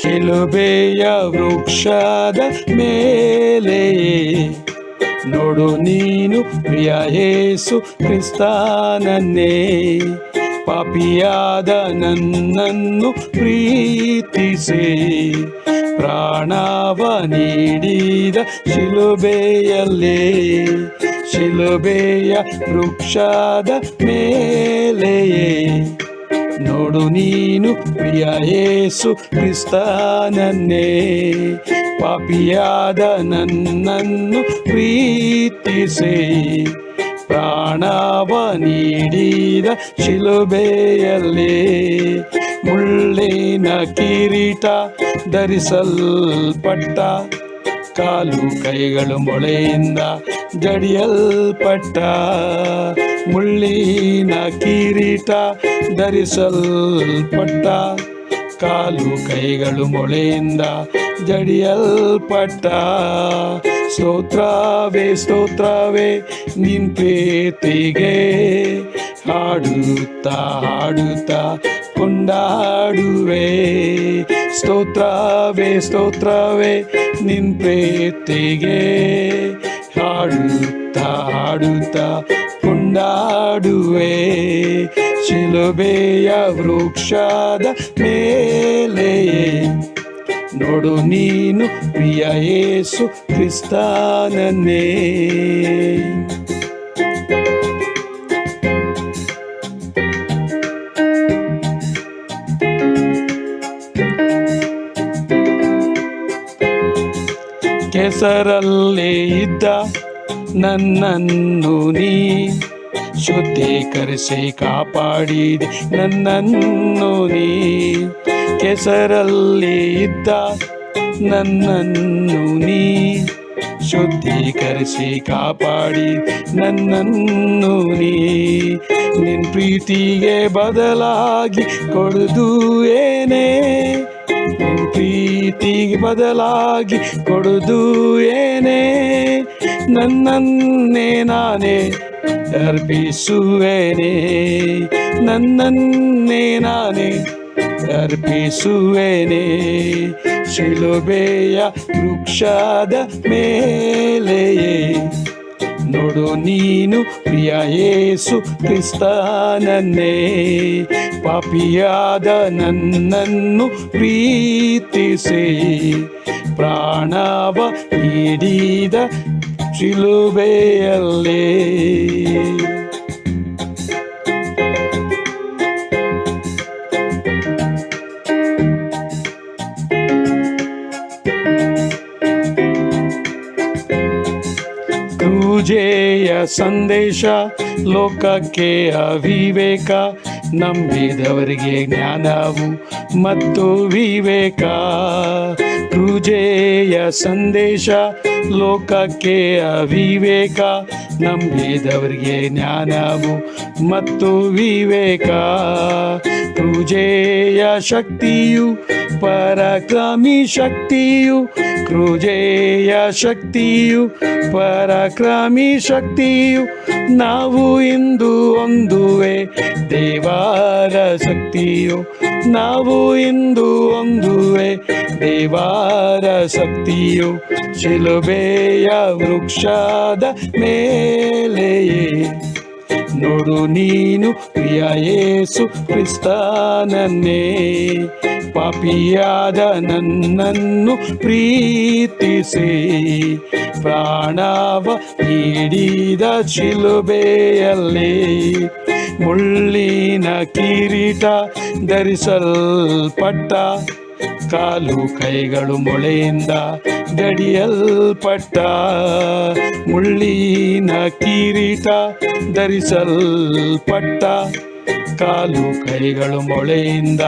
ಶಿಲುಬೆಯ ವೃಕ್ಷದ ಮೇಲೆ ನೋಡು ನೀನು ಪ್ರಿಯ ಯೇಸು ಕ್ರಿಸ್ತನನ್ನೇ, ಪಾಪಿಯಾದ ನನ್ನನ್ನು ಪ್ರೀತಿಸಿ ಪ್ರಾಣವ ನೀಡಿದ ಶಿಲುಬೆಯಲ್ಲೇ. ಶಿಲುಬೆಯ ವೃಕ್ಷದ ಮೇಲೆಯೇ ನೋಡು ನೀನು ಪ್ರಿಯ ಯೇಸು ಕ್ರಿಸ್ತನನ್ನೇ, ಪಾಪಿಯಾದ ನನ್ನನ್ನು ಪ್ರೀತಿಸಿ ಪ್ರಾಣವ ನೀಡಿದ ಶಿಲುಬೆಯಲ್ಲೇ. ಮುಳ್ಳಿನ ಕಿರೀಟ ಧರಿಸಲ್ಪಟ್ಟ, ಕಾಲು ಕೈಗಳು ಮೊಳೆಯಿಂದ ಜಡಿಯಲ್ಪಟ್ಟ, ಮುಳ್ಳಿನ ಕಿರೀಟ ಧರಿಸಲ್ಪಟ್ಟ, ಕಾಲು ಕೈಗಳು ಮೊಳೆಯಿಂದ ಜಡಿಯಲ್ಪಟ್ಟ. ಸ್ತೋತ್ರವೇ ಸ್ತೋತ್ರವೇ ನಿನ್ ಪ್ರೀತಿಗೆ, ಹಾಡುತ್ತಾ ಹಾಡುತ್ತಾ ಕೊಂಡಾಡುವೆ. ಸ್ತೋತ್ರವೇ ಸ್ತೋತ್ರವೇ ನಿನ್ ಪ್ರೀತಿಗೆ, ಹಾಡುತ್ತಾ ಹಾಡುತ್ತಾ ಕೊಂಡಾಡುವೆ. ಶಿಲುಬೆಯ ವೃಕ್ಷದ ಮೇಲೆ ನೋಡು ನೀನು ಪ್ರಿಯ ಯೇಸು ಕ್ರಿಸ್ತನನ್ನೇ. ಕೆಸರಲ್ಲಿ ಇದ್ದ ನನ್ನನ್ನು ನೀ ಶುದ್ಧೀಕರಿಸಿ ಕಾಪಾಡಿದೆ ನನ್ನನ್ನು ನೀ. ಕೆಸರಲ್ಲಿ ಇದ್ದ ನನ್ನನ್ನು ನೀ ಶುದ್ಧೀಕರಿಸಿ ಕಾಪಾಡಿ ನನ್ನನ್ನು ನೀ. ನಿನ್ನ ಪ್ರೀತಿಗೆ ಬದಲಾಗಿ ಕೊಡುವುದು ಏನೇ, ನಿನ್ನ ಪ್ರೀತಿಗೆ ಬದಲಾಗಿ ಕೊಡುವುದು ಏನೇ. ನನ್ನನ್ನೇ ನಾನೇ ಅರ್ಪಿಸುವೆನೇ, ನನ್ನನ್ನೇ ನಾನೇ ಅರ್ಪಿಸುವೆನೇ. ಶಿಲುಬೆಯ ವೃಕ್ಷದ ಮೇಲೆಯೇ ನೋಡು ನೀನು ಪ್ರಿಯ ಯೇಸು ಕ್ರಿಸ್ತನನ್ನೇ, ಪಾಪಿಯಾದ ನನ್ನನ್ನು ಪ್ರೀತಿಸಿ ಪ್ರಾಣವ ನೀಡಿದ ಶಿಲುಬೆಯಲ್ಲೇ. ಕ್ರೂಜೆಯ ಸಂದೇಶ ಲೋಕಕ್ಕೆ ಅವಿವೇಕ, ನಂಬಿದವರಿಗೆ ಜ್ಞಾನವು ಮತ್ತು ವಿವೇಕ. ಕ್ರೂಜೆಯ ಸಂದೇಶ ಲೋಕಕ್ಕೆ ಅವಿವೇಕ, ನಂಬಿದವರಿಗೆ ಜ್ಞಾನವು ಮತ್ತು ವಿವೇಕ. ಕ್ರೂಜೆಯ ಶಕ್ತಿಯು ಪರಾಕ್ರಮಿ ಶಕ್ತಿಯು, ಕ್ರೂಜೆಯ ಶಕ್ತಿಯು ಪರಾಕ್ರಮಿ ಶಕ್ತಿಯು. ನಾವು ಇಂದು ಹೊಂದುವೆ ದೇವರ ಶಕ್ತಿಯು, ನಾವು ಇಂದು ಹೊಂದುವೆ ದೇವರ ಶಕ್ತಿಯು. ಶಿಲುಬೆಯ ವೃಕ್ಷದ ಮೇಲೆಯೇ ನೋಡು ನೀನು ಪ್ರಿಯ ಯೇಸು ಕ್ರಿಸ್ತನನ್ನೇ, ಪಾಪಿಯಾದ ನನ್ನನ್ನು ಪ್ರೀತಿಸಿ ಪ್ರಾಣವ ನೀಡಿದ ಶಿಲುಬೆಯಲ್ಲೇ. ಮುಳ್ಳಿನ ಕಿರೀಟ ಧರಿಸಲ್ಪಟ್ಟ, ಕಾಲು ಕೈಗಳು ಮೊಳೆಯಿಂದ ಜಡಿಯಲ್ಪಟ್ಟ, ಮುಳ್ಳಿನ ಕಿರೀಟ ಧರಿಸಲ್ಪಟ್ಟ, ಕಾಲು ಕೈಗಳು ಮೊಳೆಯಿಂದ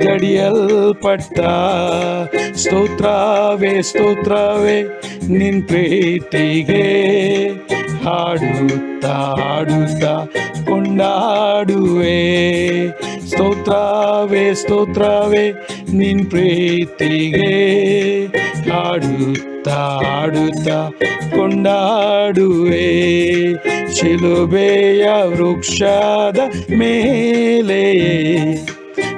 ಜಡಿಯಲ್ಪಟ್ಟ. ಸ್ತೋತ್ರವೇ ಸ್ತೋತ್ರವೇ ನಿನ್ ಪ್ರೀತಿಗೆ, ಹಾಡುತ್ತಾ ಹಾಡುತ್ತಾ ಕೊಂಡಾಡುವೆ. ಸ್ತೋತ್ರವೇ ಸ್ತೋತ್ರವೇ ನಿನ್ ಪ್ರೀತಿಗೆ, ಹಾಡುತ್ತಾ ಹಾಡುತ್ತಾ ಕೊಂಡಾಡುವೆ. ಶಿಲುಬೆಯ ವೃಕ್ಷದ ಮೇಲೆ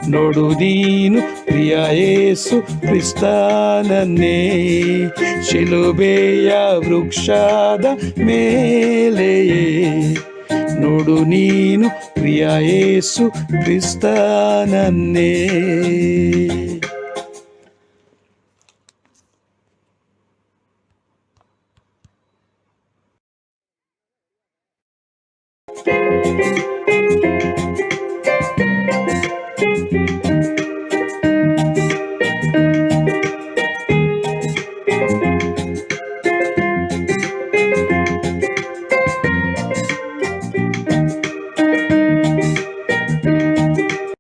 ನೋಡು ನೀನು ಪ್ರಿಯ ಯೇಸು ಕ್ರಿಸ್ತನನ್ನೇ. ಶಿಲುಬೆಯ ವೃಕ್ಷದ ಮೇಲೆ ನೋಡು ನೀನು ಪ್ರಿಯ ಯೇಸು ಕ್ರಿಸ್ತನನ್ನೇ.